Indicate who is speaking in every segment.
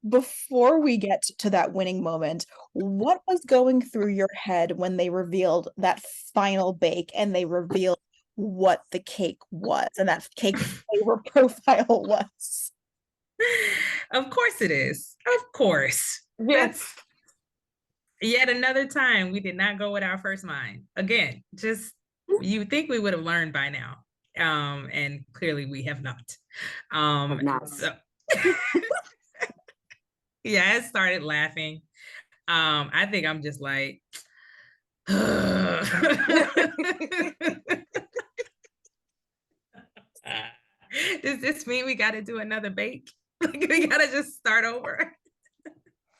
Speaker 1: before we get to that winning moment, what was going through your head when they revealed that final bake and they revealed what the cake was and that cake flavor profile was?
Speaker 2: Of course it is. Of course. That's
Speaker 3: Yes.
Speaker 2: yet another time we did not go with our first mind. Again, just you would think we would have learned by now. And clearly we have not.
Speaker 3: Have not.
Speaker 2: So yeah, I started laughing. I think I'm just like, does this mean we got to do another bake? Like we got to just start over?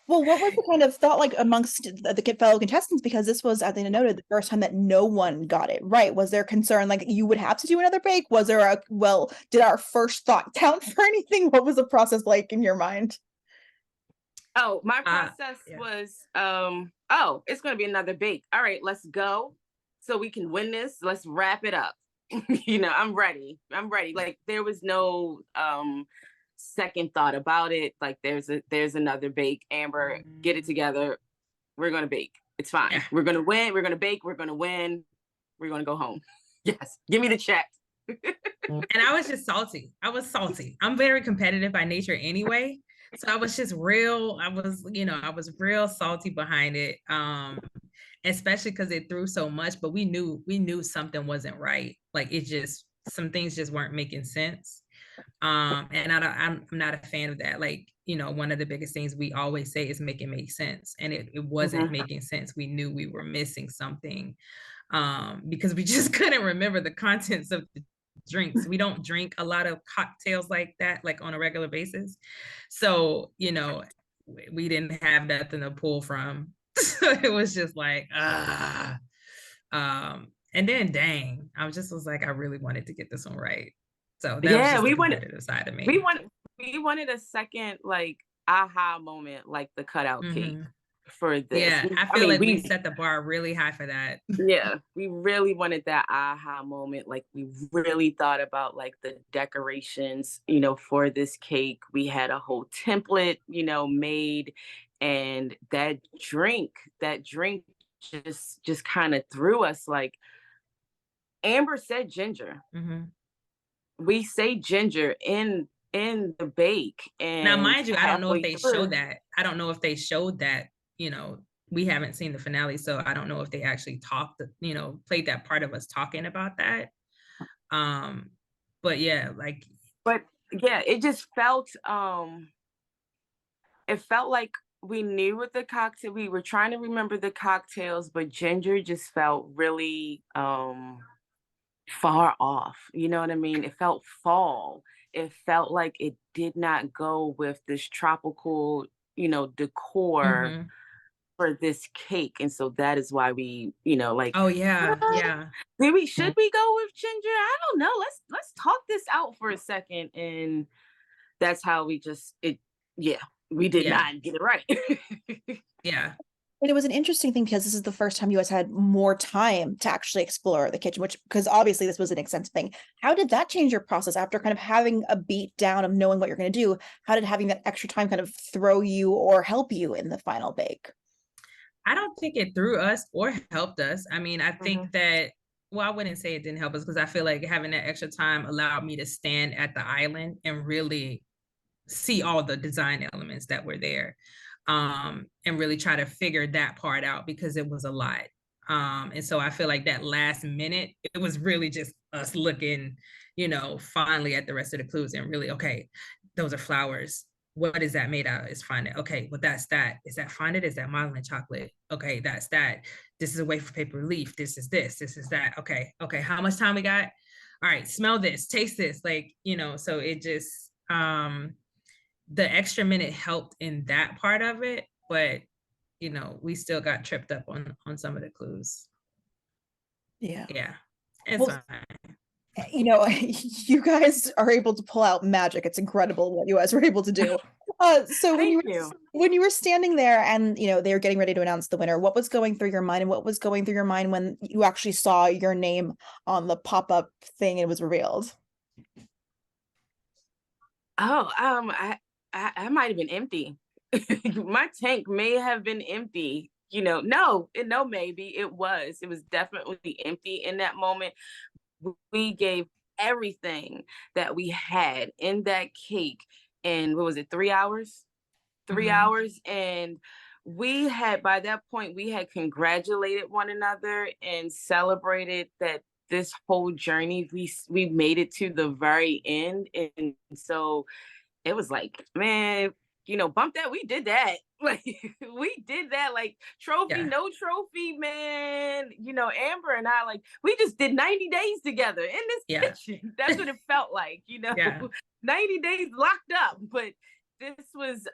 Speaker 1: Well, what was the kind of thought like amongst the fellow contestants? Because this was, as they noted, the first time that no one got it right. Was there concern like you would have to do another bake? Was there a, well, did our first thought count for anything? What was the process like in your mind?
Speaker 3: Oh, my process
Speaker 2: Yeah.
Speaker 3: was, oh, it's going to be another bake. All right, let's go so we can win this. Let's wrap it up. I'm ready. I'm ready. Like there was no second thought about it. Like there's another bake. Amber, get it together. We're going to bake. It's fine.
Speaker 2: Yeah.
Speaker 3: We're going to win. We're going to bake. We're going to win. We're going to go home. Yes. Give me the check.
Speaker 2: And I was just salty. I was salty. I'm very competitive by nature anyway. So I was just real, I was real salty behind it. Especially because it threw so much, but we knew something wasn't right. Like it just some things just weren't making sense. And I'm not a fan of that. Like, one of the biggest things we always say is make it make sense. And it wasn't
Speaker 3: Mhm.
Speaker 2: making sense. We knew we were missing something because we just couldn't remember the contents of the drinks. We don't drink a lot of cocktails like that, like on a regular basis. So, we didn't have nothing to pull from. So it was just like, and then dang, was like, I really wanted to get this one right. So that was
Speaker 3: Yeah,
Speaker 2: just the competitive side of
Speaker 3: we
Speaker 2: me.
Speaker 3: want we wanted a second like aha moment like the cutout cake
Speaker 2: Mhm.
Speaker 3: for this.
Speaker 2: Yeah, I
Speaker 3: I
Speaker 2: feel
Speaker 3: mean,
Speaker 2: like we set the bar really high for that.
Speaker 3: we really wanted that aha moment. Like we really thought about like the decorations, for this cake. We had a whole template, made, and that drink just kind of threw us. Like Amber said ginger.
Speaker 2: Mhm.
Speaker 3: We say ginger in the bake,
Speaker 2: Now,
Speaker 3: and
Speaker 2: mind you, I don't know if
Speaker 3: halfway
Speaker 2: they show
Speaker 3: through.
Speaker 2: that. I don't know if they showed that, we haven't seen the finale, so I don't know if they actually played that part of us talking about that. Um, but yeah, like,
Speaker 3: But yeah, it felt like we knew what the cocktail we were trying to remember the cocktails, but ginger just felt really far off. You know what I mean? It felt fall. It felt like it did not go with this tropical, decor
Speaker 2: mhm.
Speaker 3: for this cake. And so that is why we, like,
Speaker 2: Oh
Speaker 3: "Uh,
Speaker 2: yeah, yeah.
Speaker 3: should we go with ginger? I don't know. Let's talk this out for a second." And that's how yeah, we did
Speaker 2: Yeah,
Speaker 3: not get it right.
Speaker 2: yeah.
Speaker 1: And it was an interesting thing because this is the first time you guys had more time to actually explore the kitchen, which, because obviously this was an extensive thing. How did that change your process after kind of having a beat down of knowing what you're going to do? How did having that extra time kind of throw you or help you in the final bake?
Speaker 2: I don't think it threw us or helped us. I mean, I think
Speaker 3: Mhm.
Speaker 2: that, well, I wouldn't say it didn't help us because I feel like having that extra time allowed me to stand at the island and really see all the design elements that were there, and really try to figure that part out because it was a lot. And so I feel like that last minute, it was really just us looking, finally at the rest of the clues and really, okay, those are flowers. What is that made out of? Is fondant. Okay, well, that's that. Is that fondant? Is that modeling chocolate? Okay, that's that. This is a wafer paper leaf. This is this. This is that. Okay, okay. How much time we got? All right, smell this, taste this. Like, so it just the extra minute helped in that part of it, but we still got tripped up on some of the clues.
Speaker 1: Yeah.
Speaker 2: Yeah, it's
Speaker 1: Well,
Speaker 2: fine.
Speaker 1: you guys are able to pull out magic. It's incredible what you guys were able to do. So
Speaker 3: Thank you.
Speaker 1: when you were standing there and they were getting ready to announce the winner, what was going through your mind, and what was going through your mind when you actually saw your name on the pop-up thing and it was revealed?
Speaker 3: Oh, I might have been empty. my tank may have been empty. No, maybe it was. It was definitely empty in that moment. We gave everything that we had in that cake in, what was it, 3 hours? 3 hours. And by that point, we had congratulated one another and celebrated that this whole journey, we made it to the very end. And so it was like, man, bump that, we did that. Like, we did that, like, trophy,
Speaker 2: Yeah.
Speaker 3: no trophy, man. Amber and I, like, we just did 90 days together in this
Speaker 2: Yeah.
Speaker 3: kitchen. That's what it felt like,
Speaker 2: Yeah.
Speaker 3: 90 days locked up. But this was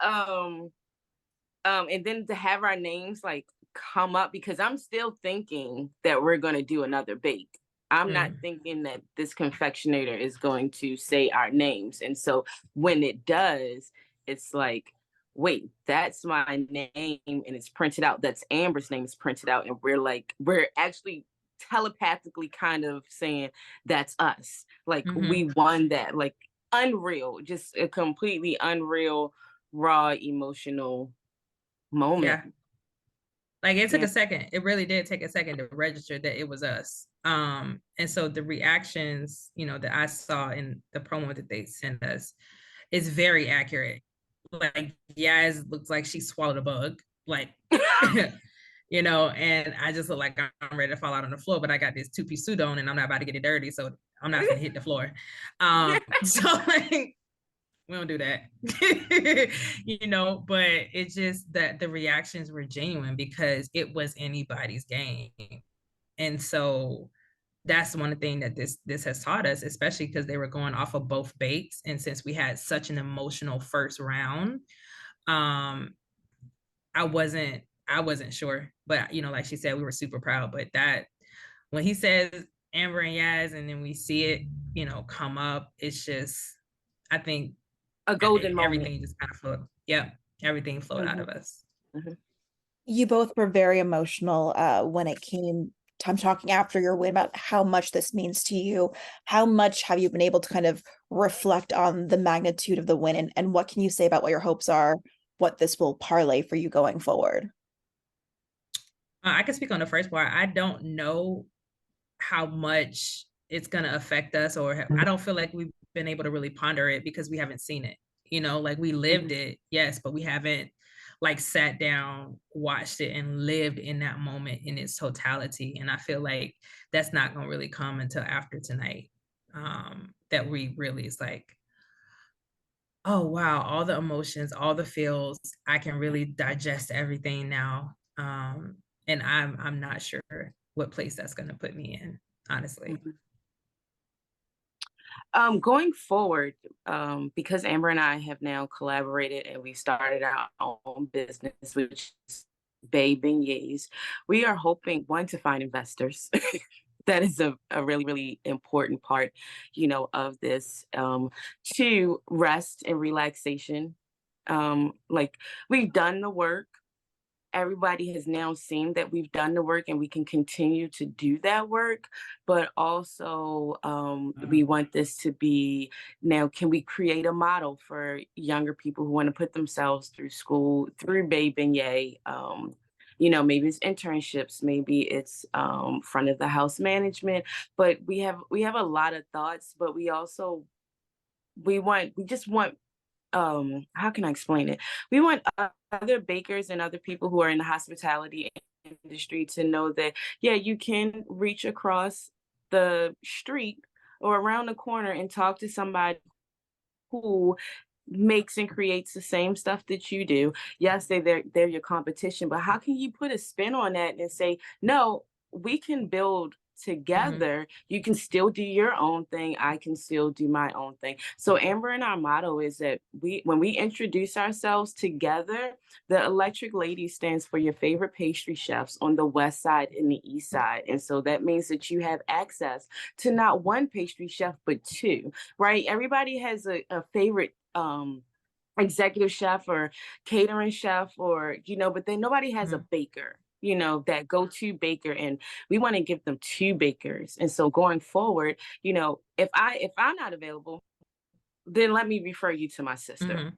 Speaker 3: and then to have our names like come up, because I'm still thinking that we're going to do another bake. I'm not thinking that this confectioner is going to say our names. And so when it does, it's like, wait, that's my name and it's printed out. That's Amber's name is printed out. And we're actually telepathically kind of saying that's us. Like, we won that. Like, unreal, just a completely unreal, raw, emotional moment.
Speaker 2: Yeah. Like, it took a second. It really did take a second to register that it was us. And so the reactions, that I saw in the promo that they sent us is very accurate. Like, Yaz looks like she swallowed a bug. Like, and I just look like I'm ready to fall out on the floor, but I got this 2-piece suit on and I'm not about to get it dirty. So I'm not gonna hit the floor. So like, we don't do that. But it's just that the reactions were genuine because it was anybody's game. And so that's one thing that this has taught us, especially because they were going off of both bakes. And since we had such an emotional first round, I wasn't sure. But like she said, we were super proud. But that when he says Amber and Yaz, and then we see it, come up, it's just, I think
Speaker 3: a golden moment.
Speaker 2: Everything just kind of flowed. Yeah, everything flowed out of us.
Speaker 1: You both were very emotional when it came time talking after your win about how much this means to you. How much have you been able to kind of reflect on the magnitude of the win, and what can you say about what your hopes are, what this will parlay for you going forward?
Speaker 2: I can speak on the first part. I don't know how much it's going to affect us, or I don't feel like we've been able to really ponder it because we haven't seen it. Like, we lived it, yes, but we haven't like sat down, watched it, and lived in that moment in its totality. And I feel like that's not going to really come until after tonight. That we really, it's like, oh wow, all the emotions, all the feels, I can really digest everything now. And I'm not sure what place that's going to put me in, honestly.
Speaker 3: Going forward, because Amber and I have now collaborated and we started our own business, which is Bay Beignets, we are hoping, one, to find investors. That is a really, really important part, of this. Two, rest and relaxation. Like, we've done the work. Everybody has now seen that we've done the work and we can continue to do that work. But also, we want this to be, now, can we create a model for younger people who want to put themselves through school, through Bay Beignet? Maybe it's internships, maybe it's front of the house management. But we have a lot of thoughts, but we just want, how can I explain it? We want other bakers and other people who are in the hospitality industry to know that, yeah, you can reach across the street or around the corner and talk to somebody who makes and creates the same stuff that you do. Yes, they're your competition, but how can you put a spin on that and say, no, we can build together. You can still do your own thing. I can still do my own thing. So Amber and our motto is that when we introduce ourselves together, the Electric Lady stands for your favorite pastry chefs on the West Side and the East Side. And so that means that you have access to not one pastry chef, but two, right? Everybody has a favorite executive chef or catering chef, or, but then nobody has a baker, that go-to baker, and we want to give them two bakers. And so going forward, if I'm not available, then let me refer you to my sister.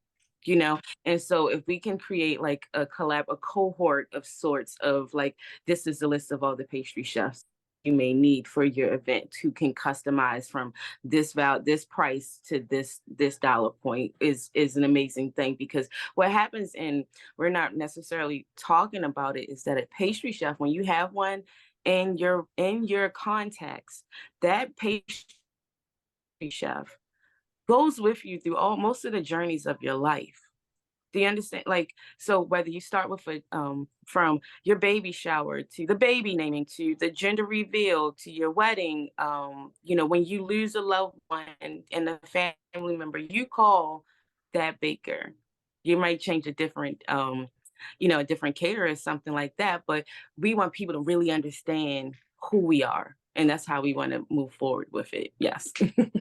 Speaker 3: you know. And so if we can create like a cohort of sorts of like, this is the list of all the pastry chefs you may need for your event, who can customize from this price to this dollar point, is an amazing thing. Because what happens, and we're not necessarily talking about it, is that a pastry chef, when you have one in your contacts, that pastry chef goes with you through all most of the journeys of your life. Do you understand? Like, so whether you start with a from your baby shower to the baby naming to the gender reveal to your wedding, you know, when you lose a loved one and a family member, you call that baker. You might change a different you know, a different caterer or something like that, but we want people to really understand who we are. And that's how we want to move forward with it. Yes.